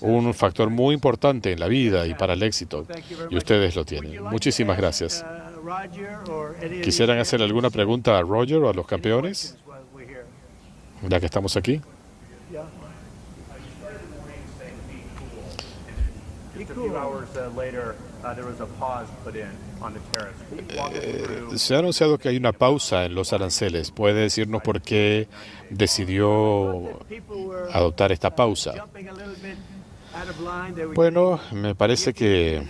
un factor muy importante en la vida y para el éxito, y ustedes lo tienen. Muchísimas gracias. ¿Quisieran hacer alguna pregunta a Roger o a los campeones, ya que estamos aquí? Se ha anunciado que hay una pausa en los aranceles. ¿Puede decirnos por qué decidió adoptar esta pausa? Bueno, me parece que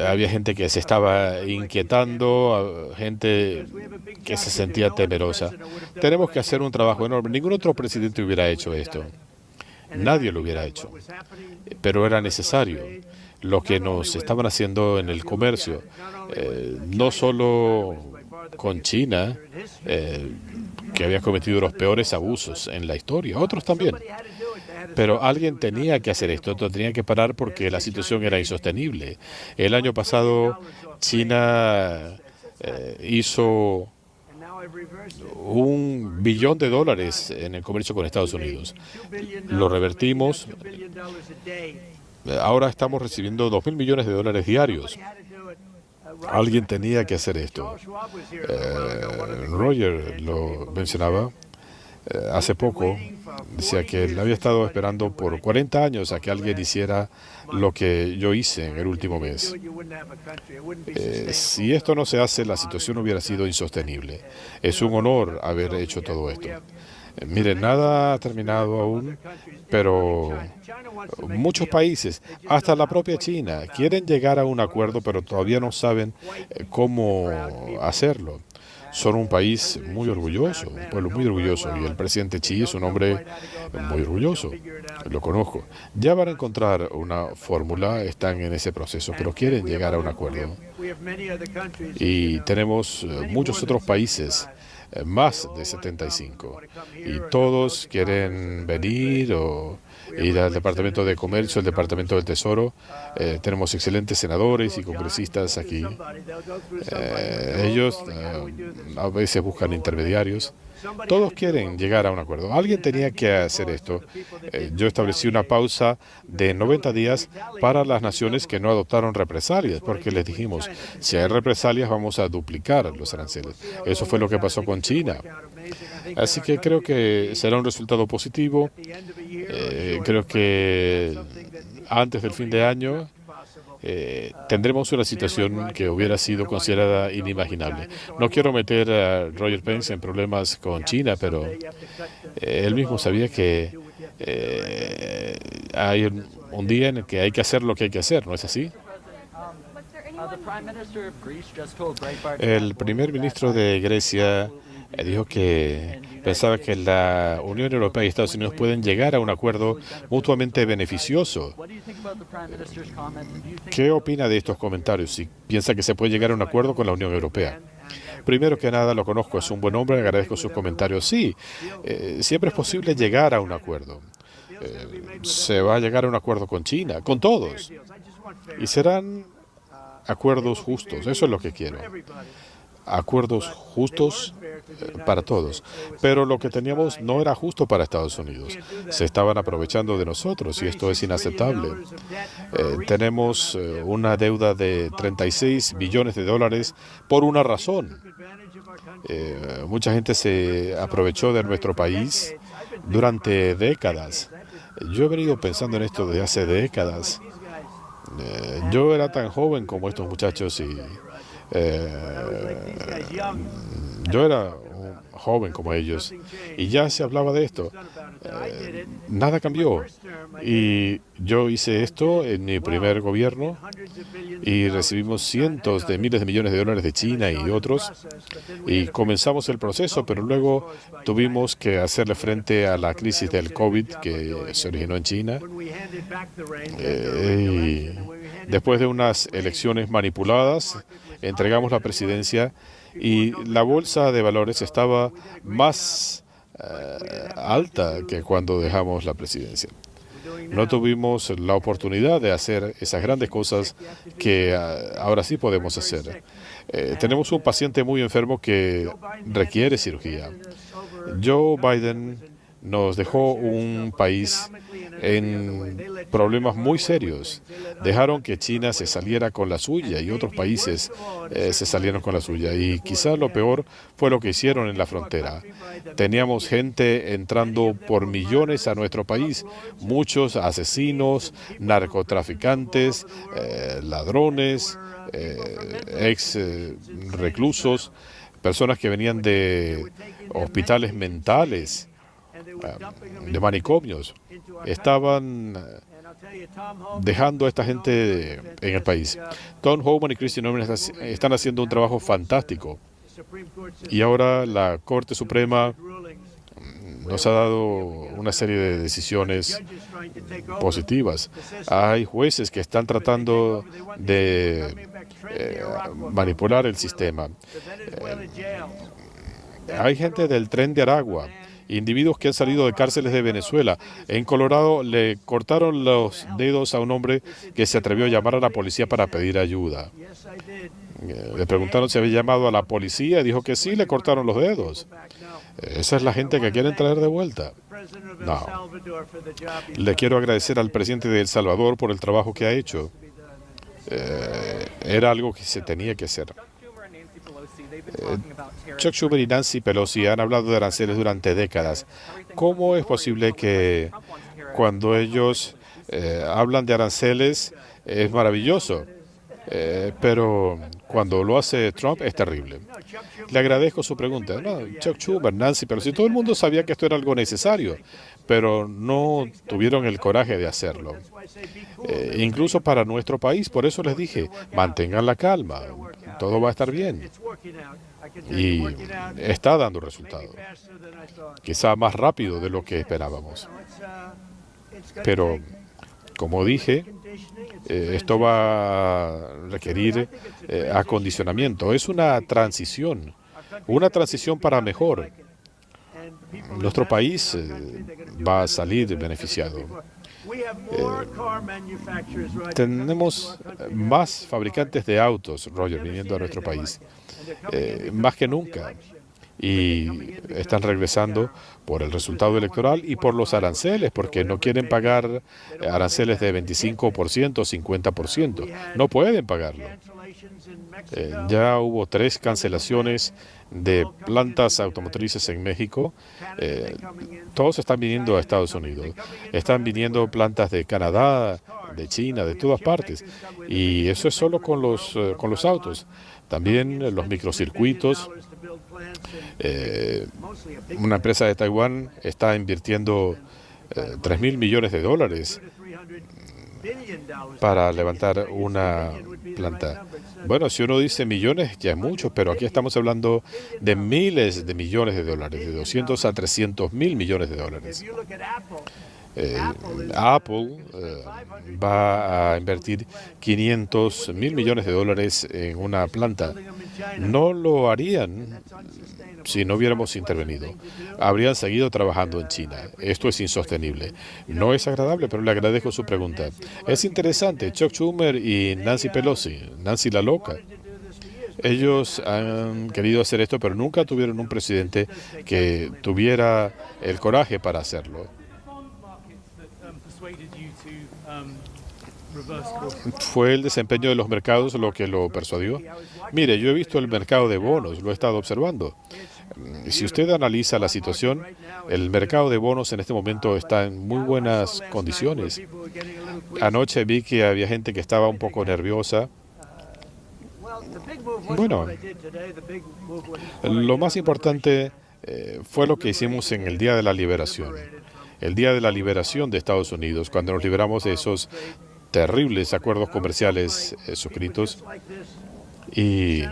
había gente que se estaba inquietando, gente que se sentía temerosa. Tenemos que hacer un trabajo enorme. Ningún otro presidente hubiera hecho esto. Nadie lo hubiera hecho. Pero era necesario. Lo que nos estaban haciendo en el comercio, no solo con China, que había cometido los peores abusos en la historia, otros también. Pero alguien tenía que hacer esto, tenía que parar porque la situación era insostenible. El año pasado China hizo $1 billón en el comercio con Estados Unidos. Lo revertimos. Ahora estamos recibiendo $2.000 millones diarios. Alguien tenía que hacer esto. Roger lo mencionaba hace poco. Decía que él había estado esperando por 40 años a que alguien hiciera lo que yo hice en el último mes. Si esto no se hace, la situación hubiera sido insostenible. Es un honor haber hecho todo esto. Miren, nada ha terminado aún, pero muchos países, hasta la propia China, quieren llegar a un acuerdo, pero todavía no saben cómo hacerlo. Son un país muy orgulloso, un pueblo muy orgulloso, y el presidente Xi es un hombre muy orgulloso, lo conozco. Ya van a encontrar una fórmula, están en ese proceso, pero quieren llegar a un acuerdo. Y tenemos muchos otros países, más de 75, y todos quieren venir o ir al Departamento de Comercio, al Departamento del Tesoro. Tenemos excelentes senadores y congresistas aquí. Ellos a veces buscan intermediarios. Todos quieren llegar a un acuerdo. Alguien tenía que hacer esto. Yo establecí una pausa de 90 días para las naciones que no adoptaron represalias, porque les dijimos, si hay represalias vamos a duplicar los aranceles. Eso fue lo que pasó con China. Así que creo que será un resultado positivo. Creo que antes del fin de año tendremos una situación que hubiera sido considerada inimaginable. No quiero meter a Roger Pence en problemas con China, pero él mismo sabía que hay un día en el que hay que hacer lo que hay que hacer, ¿no es así? El primer ministro de Grecia dijo que pensaba que la Unión Europea y Estados Unidos pueden llegar a un acuerdo mutuamente beneficioso. ¿Qué opina de estos comentarios? Si piensa que se puede llegar a un acuerdo con la Unión Europea. Primero que nada, lo conozco, es un buen hombre, agradezco sus comentarios. Sí, siempre es posible llegar a un acuerdo. Se va a llegar a un acuerdo con China, con todos. Y serán acuerdos justos, eso es lo que quiero. Acuerdos justos para todos. Pero lo que teníamos no era justo para Estados Unidos. Se estaban aprovechando de nosotros y esto es inaceptable. Tenemos una deuda de $36 billones por una razón. Mucha gente se aprovechó de nuestro país durante décadas. Yo he venido pensando en esto desde hace décadas. Yo era tan joven como estos muchachos y yo era un joven como ellos y ya se hablaba de esto. Nada cambió. Y yo hice esto en mi primer gobierno y recibimos cientos de miles de millones de dólares de China y otros y comenzamos el proceso, pero luego tuvimos que hacerle frente a la crisis del COVID que se originó en China. Y después de unas elecciones manipuladas, entregamos la presidencia y la bolsa de valores estaba más alta que cuando dejamos la presidencia. No tuvimos la oportunidad de hacer esas grandes cosas que ahora sí podemos hacer. Tenemos un paciente muy enfermo que requiere cirugía. Joe Biden nos dejó un país en problemas muy serios. Dejaron que China se saliera con la suya y otros países se salieron con la suya. Y quizás lo peor fue lo que hicieron en la frontera. Teníamos gente entrando por millones a nuestro país, muchos asesinos, narcotraficantes, ladrones, ex reclusos, personas que venían de hospitales mentales, de manicomios, estaban dejando a esta gente en el país. Tom Homan y Kristi Noem están haciendo un trabajo fantástico. Y ahora la Corte Suprema nos ha dado una serie de decisiones positivas. Hay jueces que están tratando de manipular el sistema. Hay gente del Tren de Aragua, individuos que han salido de cárceles de Venezuela. En Colorado le cortaron los dedos a un hombre que se atrevió a llamar a la policía para pedir ayuda. Le preguntaron si había llamado a la policía y dijo que sí, le cortaron los dedos. Esa es la gente que quieren traer de vuelta. No. Le quiero agradecer al presidente de El Salvador por el trabajo que ha hecho. Era algo que se tenía que hacer. Chuck Schumer y Nancy Pelosi han hablado de aranceles durante décadas. ¿Cómo es posible que cuando ellos hablan de aranceles es maravilloso, pero cuando lo hace Trump es terrible? Le agradezco su pregunta. No, Chuck Schumer, Nancy Pelosi, todo el mundo sabía que esto era algo necesario, pero no tuvieron el coraje de hacerlo. Incluso para nuestro país, por eso les dije, mantengan la calma, todo va a estar bien. Y está dando resultados, quizá más rápido de lo que esperábamos. Pero, como dije, esto va a requerir acondicionamiento. Es una transición para mejor. Nuestro país va a salir beneficiado. Tenemos más fabricantes de autos, Roger, viniendo a nuestro país, más que nunca. Y están regresando por el resultado electoral y por los aranceles, porque no quieren pagar aranceles de 25%, 50%. No pueden pagarlo. Ya hubo 3 cancelaciones de plantas automotrices en México. Todos están viniendo a Estados Unidos. Están viniendo plantas de Canadá, de China, de todas partes. Y eso es solo con los autos. También los microcircuitos. Una empresa de Taiwán está invirtiendo $3,000 millones para levantar una planta. Bueno, si uno dice millones, ya es mucho, pero aquí estamos hablando de miles de millones de dólares, de 200 a 300 mil millones de dólares. Apple va a invertir 500 mil millones de dólares en una planta. No lo harían si no hubiéramos intervenido. Habrían seguido trabajando en China. Esto es insostenible. No es agradable, pero le agradezco su pregunta. Es interesante. Chuck Schumer y Nancy Pelosi, Nancy la loca, ellos han querido hacer esto, pero nunca tuvieron un presidente que tuviera el coraje para hacerlo. ¿Fue el desempeño de los mercados lo que lo persuadió? Mire, yo he visto el mercado de bonos, lo he estado observando. Si usted analiza la situación, el mercado de bonos en este momento está en muy buenas condiciones. Anoche vi que había gente que estaba un poco nerviosa. Bueno, lo más importante fue lo que hicimos en el Día de la Liberación. El Día de la Liberación de Estados Unidos, cuando nos liberamos de esos terribles acuerdos comerciales suscritos. Y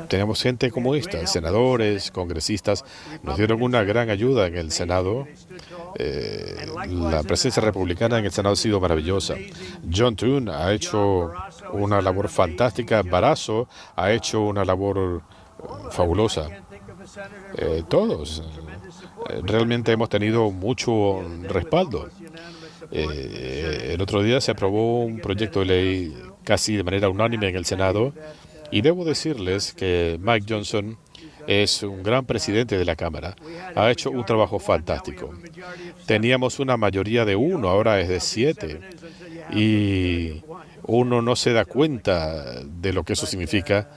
teníamos gente como esta, senadores, congresistas, nos dieron una gran ayuda en el Senado. La presencia republicana en el Senado ha sido maravillosa. John Thune ha hecho una labor fantástica. Barrasso ha hecho una labor fabulosa. Todos realmente hemos tenido mucho respaldo. El otro día se aprobó un proyecto de ley casi de manera unánime en el Senado, y debo decirles que Mike Johnson es un gran presidente de la Cámara. Ha hecho un trabajo fantástico. Teníamos una mayoría de 1, ahora es de 7. Y uno no se da cuenta de lo que eso significa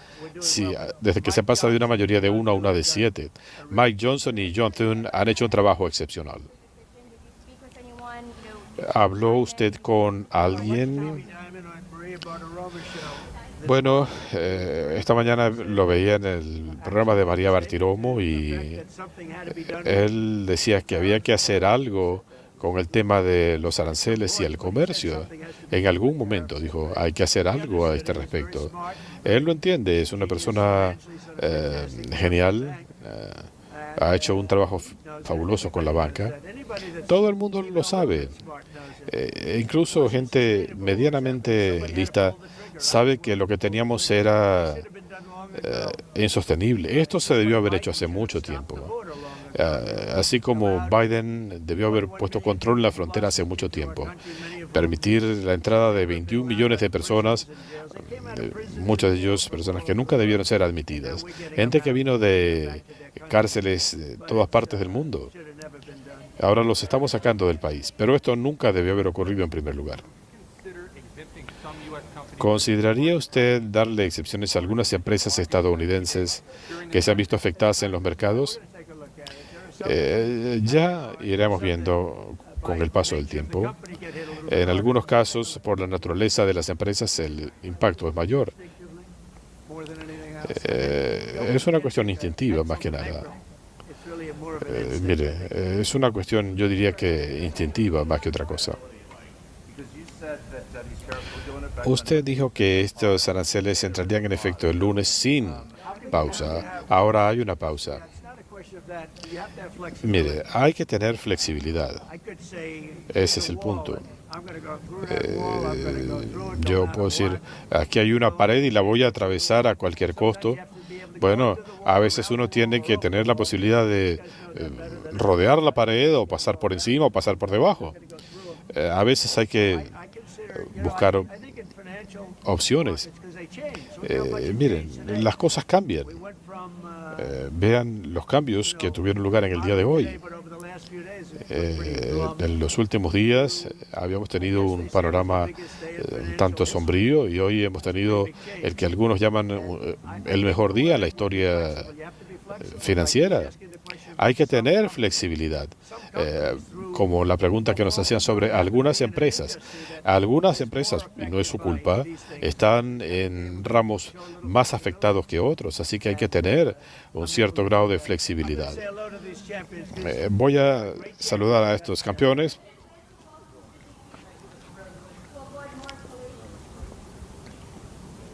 desde que se pasa de una mayoría de 1 a una de 7. Mike Johnson y John Thune han hecho un trabajo excepcional. ¿Habló usted con alguien? Bueno, esta mañana lo veía en el programa de María Bartiromo y él decía que había que hacer algo con el tema de los aranceles y el comercio. En algún momento dijo, hay que hacer algo a este respecto. Él lo entiende, es una persona genial, ha hecho un trabajo fabuloso con la banca. Todo el mundo lo sabe. Incluso gente medianamente lista sabe que lo que teníamos era insostenible. Esto se debió haber hecho hace mucho tiempo. Así como Biden debió haber puesto control en la frontera hace mucho tiempo. Permitir la entrada de 21 millones de personas, muchas de ellos personas que nunca debieron ser admitidas. Gente que vino de cárceles de todas partes del mundo. Ahora los estamos sacando del país, pero esto nunca debió haber ocurrido en primer lugar. ¿Consideraría usted darle excepciones a algunas empresas estadounidenses que se han visto afectadas en los mercados? Ya iremos viendo con el paso del tiempo. En algunos casos, por la naturaleza de las empresas, el impacto es mayor. Es una cuestión instintiva, más que nada. Mire, es una cuestión, yo diría que instintiva, más que otra cosa. Usted dijo que estos aranceles entrarían en efecto el lunes sin pausa. Ahora hay una pausa. Mire, hay que tener flexibilidad. Ese es el punto. Yo puedo decir, aquí hay una pared y la voy a atravesar a cualquier costo. Bueno, a veces uno tiene que tener la posibilidad de rodear la pared o pasar por encima o pasar por debajo. A veces hay que buscar opciones. Miren, las cosas cambian. Vean los cambios que tuvieron lugar en el día de hoy. En los últimos días habíamos tenido un panorama un tanto sombrío y hoy hemos tenido el que algunos llaman el mejor día en la historia financiera. Hay que tener flexibilidad, como la pregunta que nos hacían sobre algunas empresas. Algunas empresas, y no es su culpa, están en ramos más afectados que otros, así que hay que tener un cierto grado de flexibilidad. Voy a saludar a estos campeones.